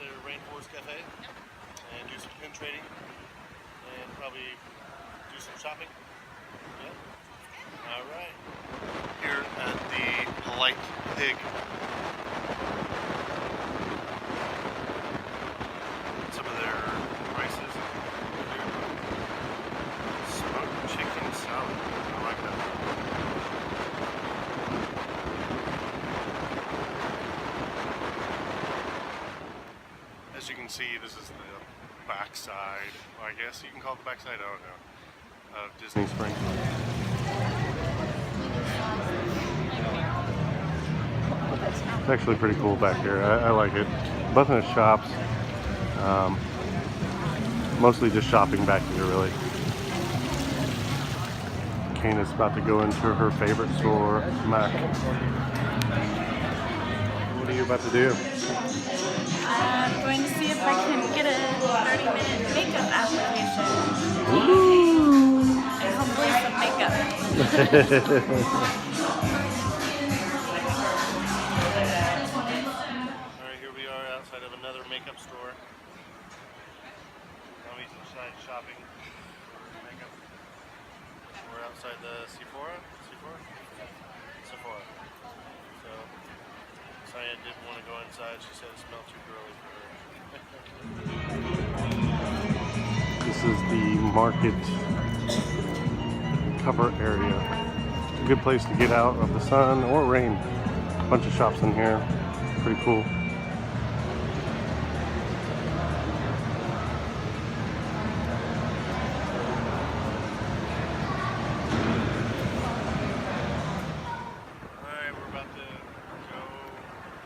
the Rainforest Cafe and do some pin trading and probably do some shopping. Yeah. All right. Here at the Polite Pig. Some of their prices. Smoked chicken salad. I like that. As you can see, this is the backside, well, I guess you can call it the backside, I don't know, of Disney Springs. It's actually pretty cool back here. I like it. Bunch of shops. Mostly just shopping back here, really. Kana's about to go into her favorite store, Mac. What are you about to do? I'm going to see if I can get a 30-minute makeup application. Ooh. And hopefully some makeup. Alright, here we are outside of another makeup store. Now we decide shopping for makeup. We're outside the Sephora. So, Cyan didn't want to go inside. She said it smelled too girly for her. This is the market cover area. It's a good place to get out of the sun or rain. A bunch of shops in here. Pretty cool. Alright, we're about to go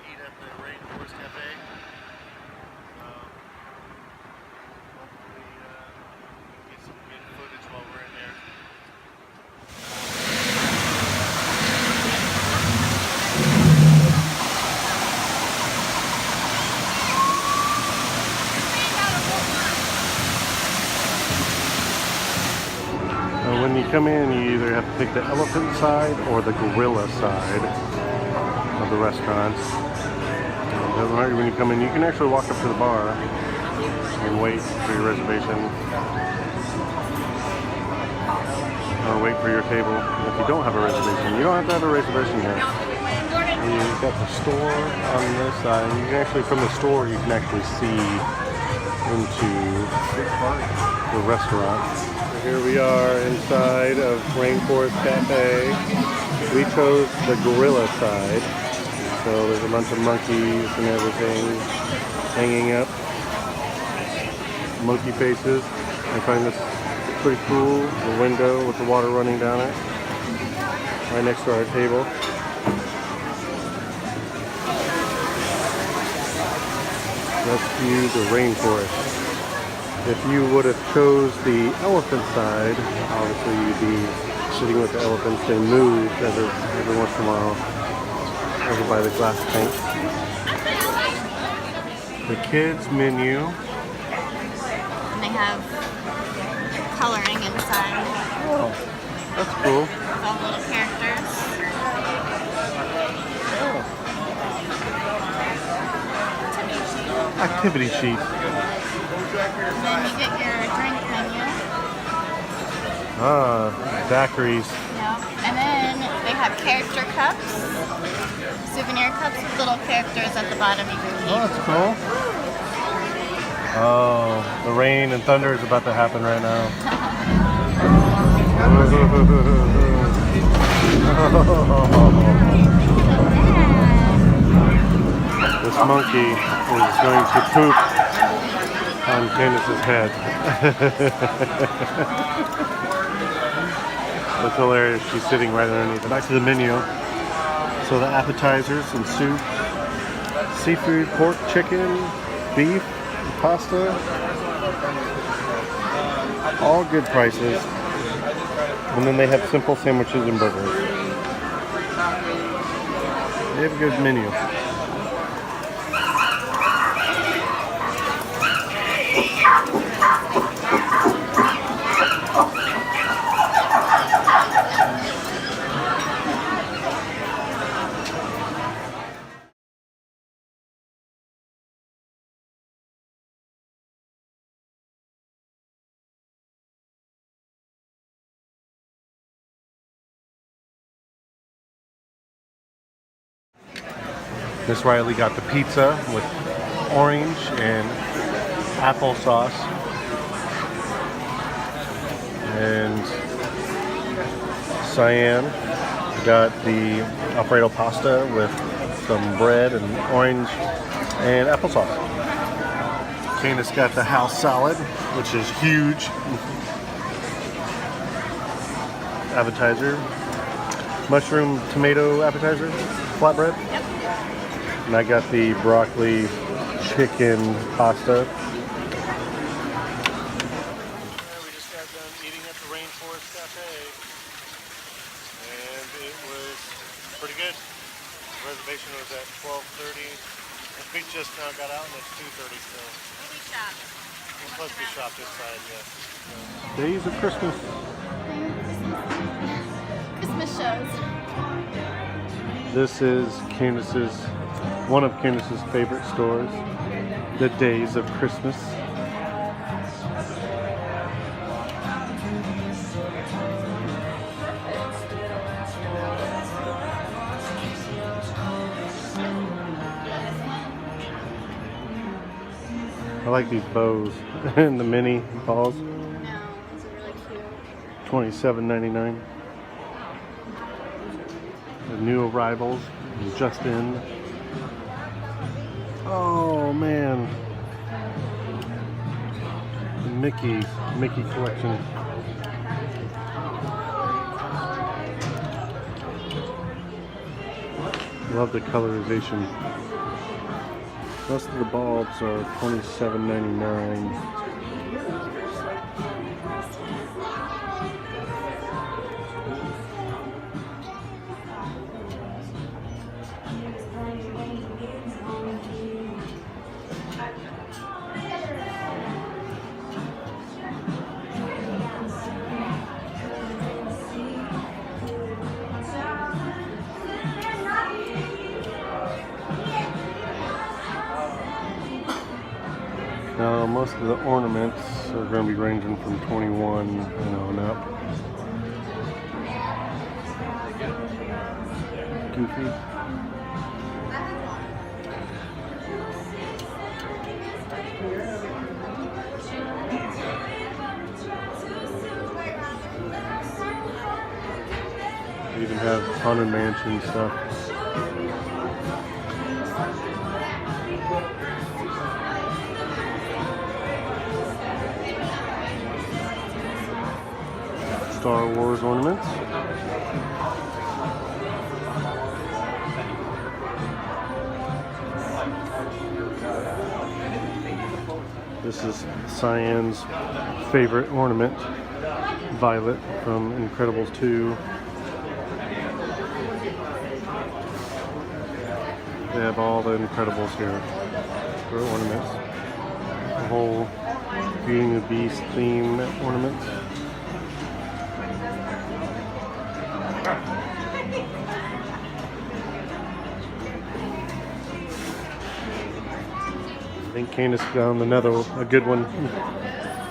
eat at the Rainforest Cafe. Hopefully get some good footage while we're in there. When you come in, you either have to take the elephant side or the gorilla side of the restaurant. And when you come in, you can actually walk up to the bar and wait for your reservation or wait for your table. If you don't have a reservation, you don't have to have a reservation here. You've got the store on this side. You can actually, from the store, you can actually see into the restaurant. Here we are inside of Rainforest Cafe. We chose the gorilla side. So there's a bunch of monkeys and everything hanging up. Monkey faces. I find this pretty cool. The window with the water running down it. Right next to our table. Let's view the rainforest. If you would have chose the elephant side, obviously you'd be sitting with the elephants. They move every once in a while over by the glass tank. The kids menu. And they have coloring inside. Oh, that's cool. All little characters. Oh. Activity sheet. And then you get your drink menu. Ah, daiquiris. Yep. And then they have character cups. Souvenir cups with little characters at the bottom you can keep. Oh, that's cool. Oh, the rain and thunder is about to happen right now. This monkey is going to poop on Candace's head. That's hilarious. She's sitting right underneath it. Back to the menu. So the appetizers and soup, seafood, pork, chicken, beef, pasta, all good prices. And then they have simple sandwiches and burgers. They have a good menu. Miss Riley got the pizza with orange and applesauce. And Cyan got the Alfredo pasta with some bread and orange and applesauce. Candace got the house salad, which is huge. Appetizer. Mushroom tomato appetizer, flatbread. Yep. And I got the broccoli chicken pasta. We just got done eating at the Rainforest Cafe. And it was pretty good. The reservation was at 12:30. We just now got out and it's 2:30 still. We shopped. We're supposed to be shopped inside, yes. Days of Christmas. Christmas shows. This is one of Candace's favorite stores, the Days of Christmas. I like these bows and the mini balls. No, these are really cute. $27.99. The new arrivals just in. Oh man, the Mickey collection. Love the colorization. Most of the bulbs are $27.99. Now, most of the ornaments are going to be ranging from 21 and on up. Goofy. You even have Haunted Mansion stuff. Star Wars ornaments. This is Cyan's favorite ornament, Violet from Incredibles 2. They have all the Incredibles here for ornaments. The whole Beauty and the Beast theme ornaments. I think Candace found a good one. It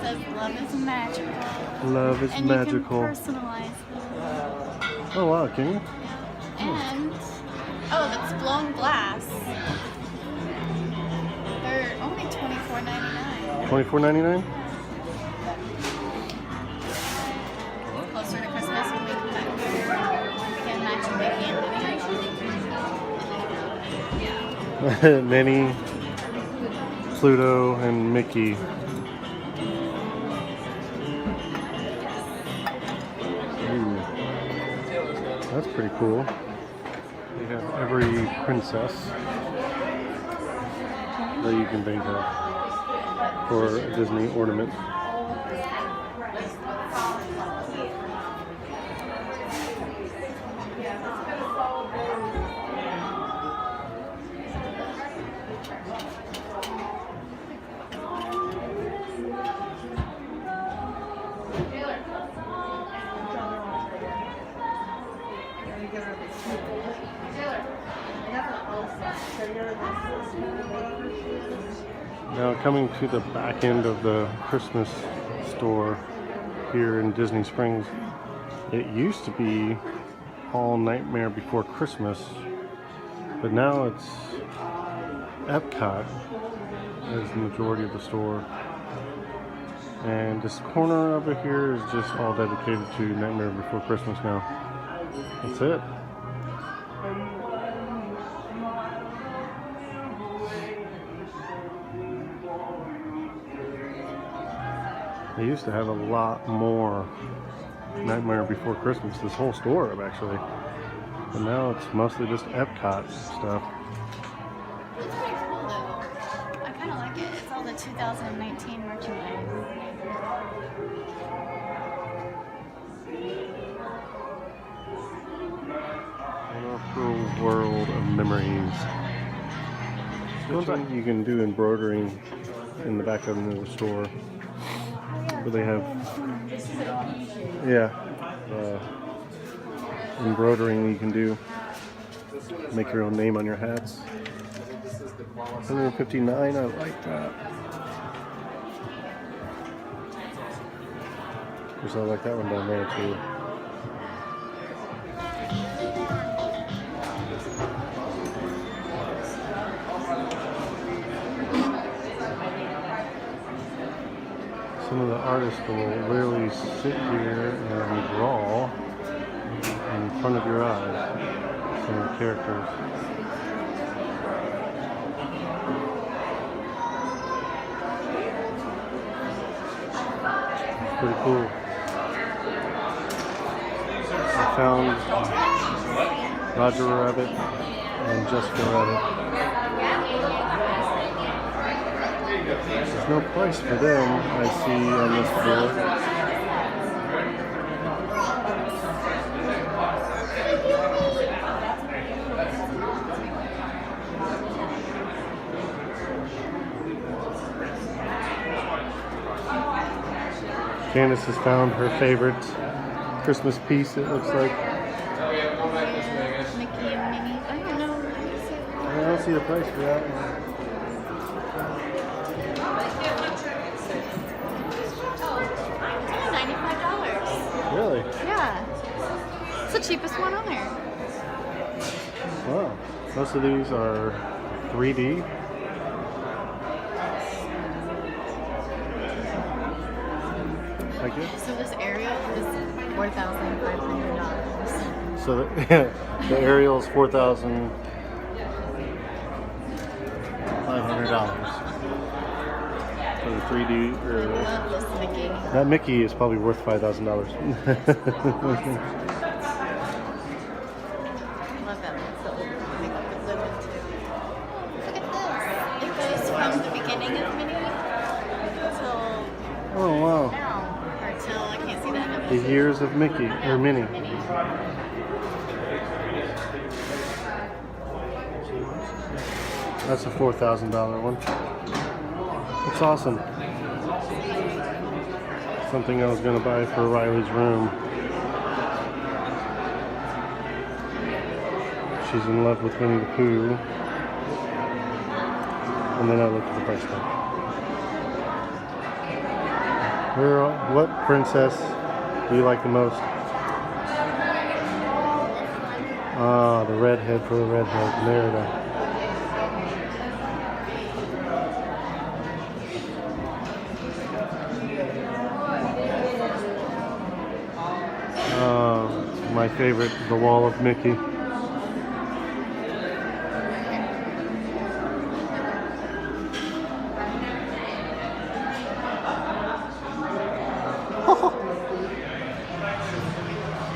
says love is magical. Love is magical. And you can personalize it. Oh wow, can you? And that's blown glass. They're only $24.99. $24.99? Closer to Christmas when we come back. We can match Mickey and Minnie. Minnie, Pluto, and Mickey. Ooh. That's pretty cool. They have every princess that you can think of for a Disney ornament. Now coming to the back end of the Christmas store here in Disney Springs, it used to be all Nightmare Before Christmas But now it's Epcot is the majority of the store. And this corner over here is just all dedicated to Nightmare Before Christmas now. That's it. They used to have a lot more Nightmare Before Christmas, this whole store actually. But now it's mostly just Epcot stuff. It's pretty cool though. I kind of like it. It's all the 2019 merchandise. Wonderful world of memories. Something you can do embroidering in the back of the store. Where they have, embroidering you can do. Make your own name on your hats. $159, I like that. Of course, I like that one down there too. Some of the artists will really sit here and draw in front of your eyes. Some of the characters. Pretty cool. I found Roger Rabbit and Jessica Rabbit. There's no price for them, I see on this board. Candace has found her favorite Christmas piece, it looks like. Mickey and Minnie. I don't know. I don't see the price for that one. $95. Really? Yeah. It's the cheapest one on there. Wow. Most of these are 3D. I guess. So this Ariel is $4,500. So the Ariel is $4,500. For the 3D. I love this Mickey. That Mickey is probably worth $5,000. I love that one. So make up the blue one too. Look at this. It goes from the beginning of Minnie till Oh wow. now. Or till I can't see that. The years of Mickey or Minnie. That's a $4,000 one. It's awesome. Something I was going to buy for Riley's room. She's in love with Winnie the Pooh. And then I looked at the price tag. What princess do you like the most? Ah, the redhead for the redhead. Merida. My favorite, the Wall of Mickey.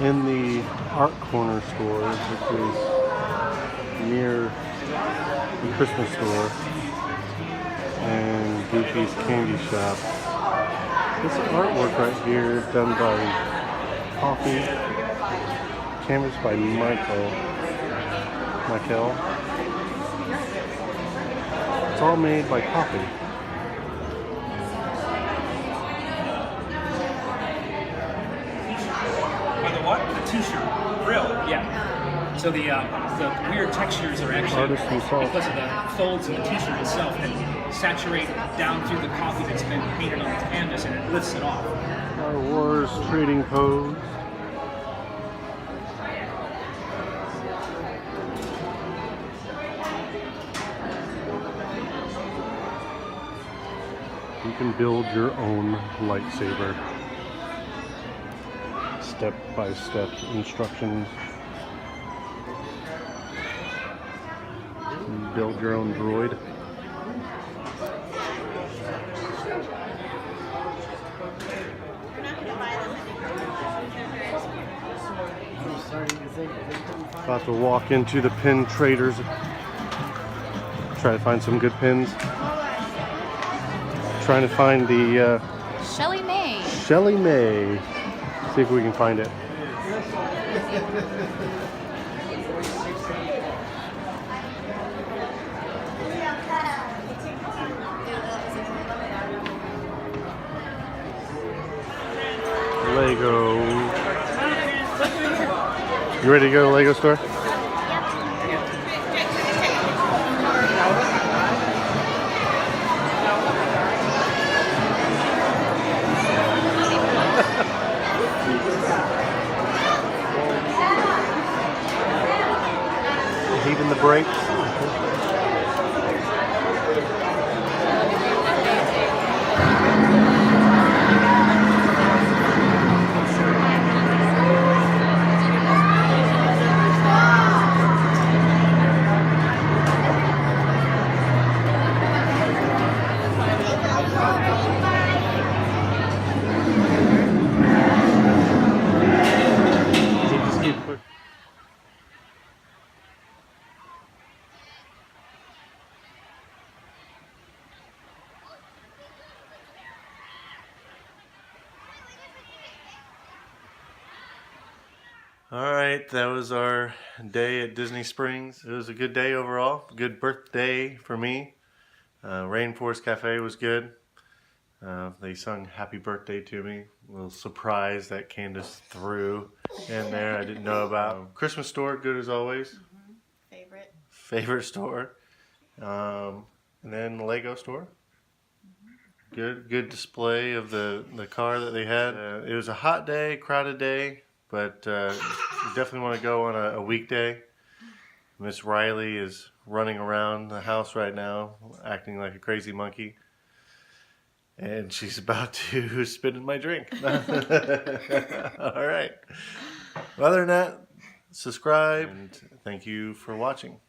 In the Art Corner store, which is near the Christmas store and Goofy's Candy Shop. This artwork right here is done by Coffee. Canvas by Michael. It's all made by Coffee. By the what? The t-shirt. Really? Yeah. So the weird textures are actually Artist himself. because of the folds in the t-shirt itself that saturate down through the coffee that's been painted on the canvas and it lifts it off. Star Wars trading pose. you can build your own lightsaber. Step-by-step instructions. You can build your own droid. About to walk into the pin traders. Try to find some good pins. Trying to find the Shelly May. Shelly May. See if we can find it. Lego. You ready to go to the Lego store? Heaving the brakes. Alright, that was our day at Disney Springs. It was a good day overall. Good birthday for me. Rainforest Cafe was good. They sung happy birthday to me. A little surprise that Candace threw in there I didn't know about. Christmas store, good as always. Favorite. Favorite store. And then the Lego store. Good display of the car that they had. It was a hot day, crowded day. But you definitely want to go on a weekday. Miss Riley is running around the house right now, acting like a crazy monkey. And she's about to spit in my drink. All right. Other than that, subscribe, and thank you for watching.